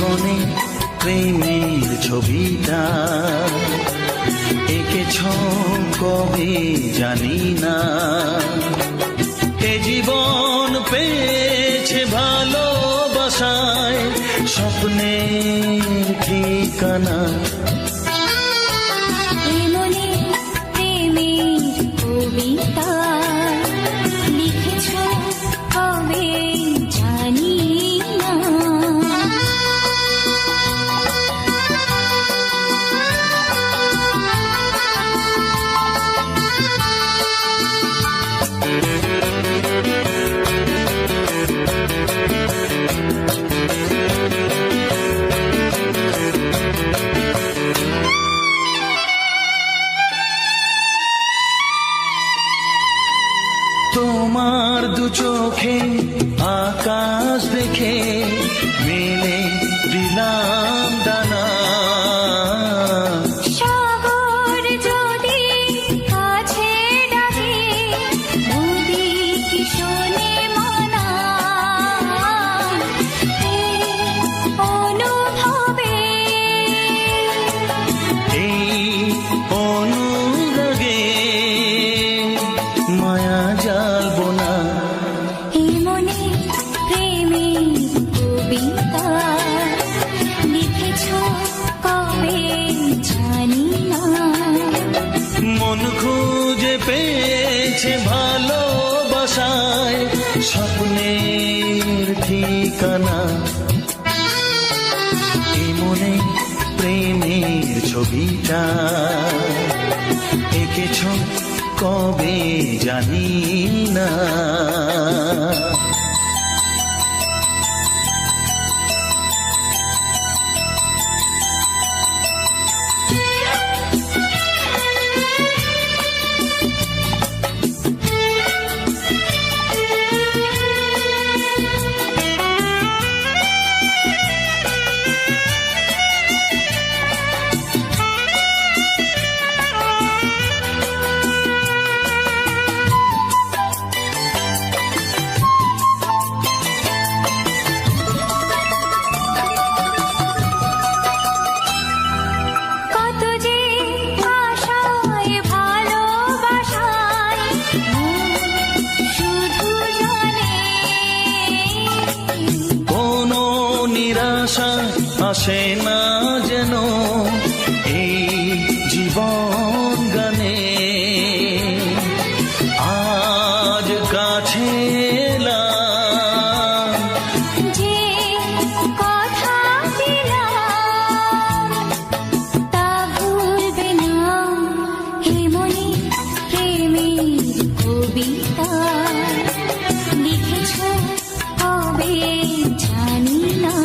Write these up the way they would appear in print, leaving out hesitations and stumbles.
জীবনে প্রেমের ছবিটা এঁকেছ কবে জানি না। এ জীবন পেয়েছে ভালোবাসায় স্বপ্নের ঠিকানা। মনে প্রেমের কবিতা লিখেছ কবে জানি না। তোমার দু চোখে আকাশ দেখে মেলে দিলাম ডানা। সাগর যদি কাছে ডাকে নদী কি শোনে মানা। এই অনুভবে এই অনুরাগে মায়া জ্বালবো না। এই মনে প্রেমের কবিতা লিখেছ কবে জানি না। মন খুঁজে পেয়েছে ভালোবাসায় স্বপ্নের ঠিকানা। এই মনে প্রেমের ছবিটা এঁকেছ কবে জানি না। কত যে আশায় ভালোবাসায় শুধু জানে কোনো নিরাশা আসে না যেন এই জীবন গানে। আজ কাছে এলাম যে কথা দিলাম তা ভুলবে না। হে মনে প্রেমের কবিতা লিখেছ কবে জানি না।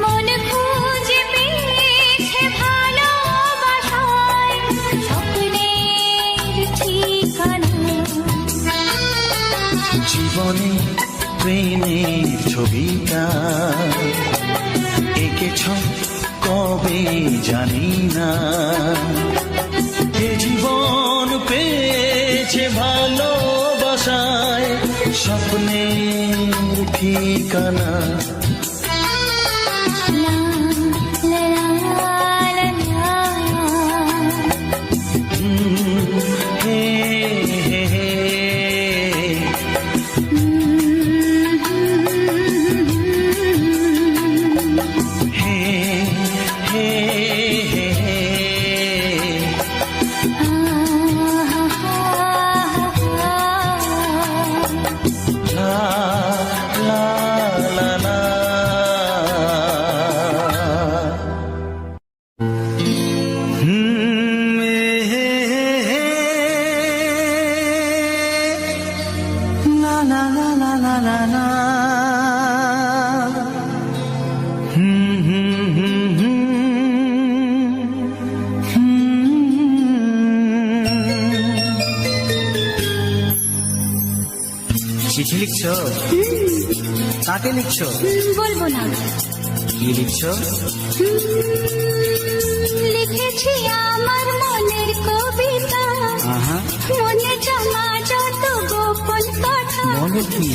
মন খুঁজে পেয়েছে ভালোবাসায় স্বপ্নের ঠিকানা। জীবনে প্রেমের ছবিটা এঁকেছ কবে জানি না। এ জীবন পেয়েছে ভালোবাসায় স্বপ্নের ঠিকানা। লা লা লা লা লা। হে হে হে হে হে হে হে। লা লা লা লা। হে হে লা লা লা লা লা লা লা। চিঠি লিখছো? কাকে লিখছো? বলবো না। কি লিখছো? লিখেছি আমার মনের কবিতা মনে জমা যত গোপন কথা। বলো কি?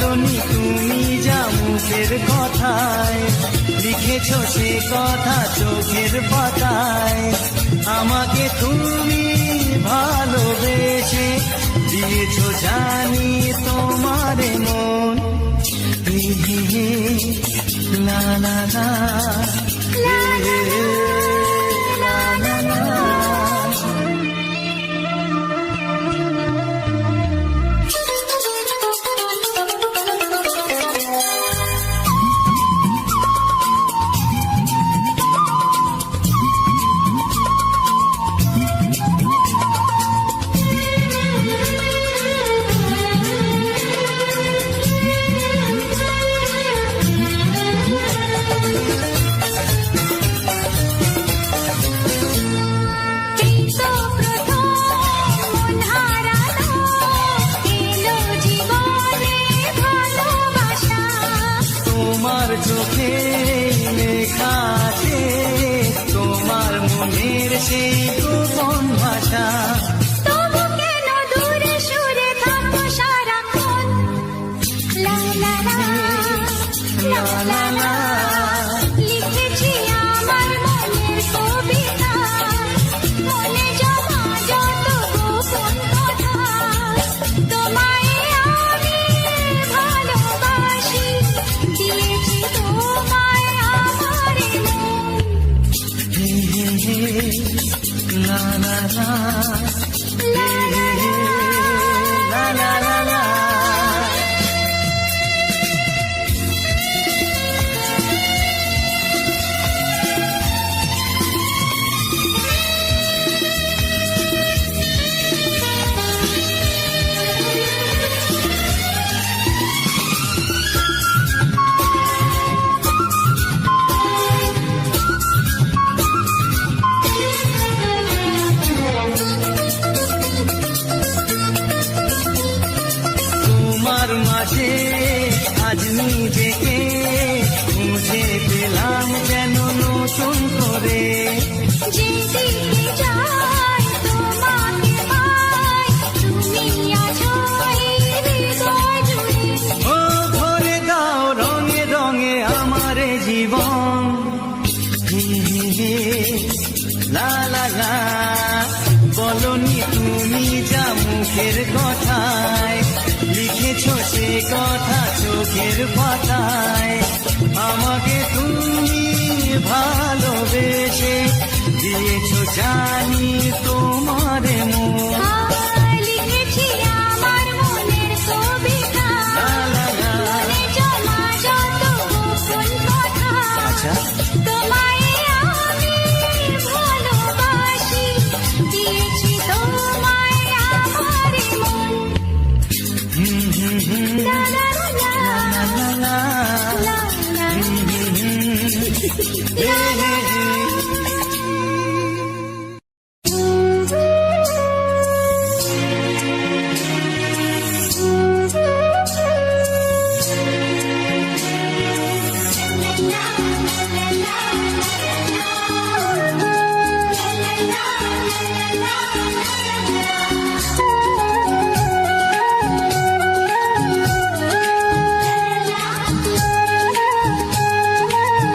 বলনি তুমি যা মুখের কথায়, লিখেছো সে কথা চোখের পাতায়। আমাকে তুমি ভালোবেসে দিয়েছো জানি তোমার মন। হে হে হে, লা লা লা, হে হে হে, লা লা লা। তোমার চোখে লেখা আছে তোমার মনের সেই গোপন ভাষা। তবু কেন দূরে সরে থাকো সারাক্ষণ? লা লা লা, লা লা লা, লিখেছি আমার মনের কবিতা, মনে জমা যত গোপন কথা। তোমায় আমি ভালোবাসি, দিয়েছি তোমায় আমার মন। হে হে হে, লা লা লা, হে হে হে, লা লা লা লা। তোমার মাঝে আজ নিজেকে খুঁজে পেলাম যেন নতুন করে। যেদিকে যাই তোমাকে পাই, তুমি আছো এই হৃদয় জুড়ে। ও ভরে দাও রঙে রঙে আমার জীবন। হে হে হে, লা লা লা, বলনি তুমি যা মুখের কথায়, লিখেছো সে কথা চোখের পাতায়। আমাকে তুমি ভালোবেসে দিয়েছো জানি তোমার মন। লিখেছি আমার মনের কবিতা, লা লা লা। মনে জমা যত গোপন কথা। আচ্ছা, তোমায় আমি ভালোবাসি, দিয়েছি তোমায় আমার মন। হুম হুম হুম, লা লা লা, লা লা লা, লা লা, হুম হুম হুম, লা লা।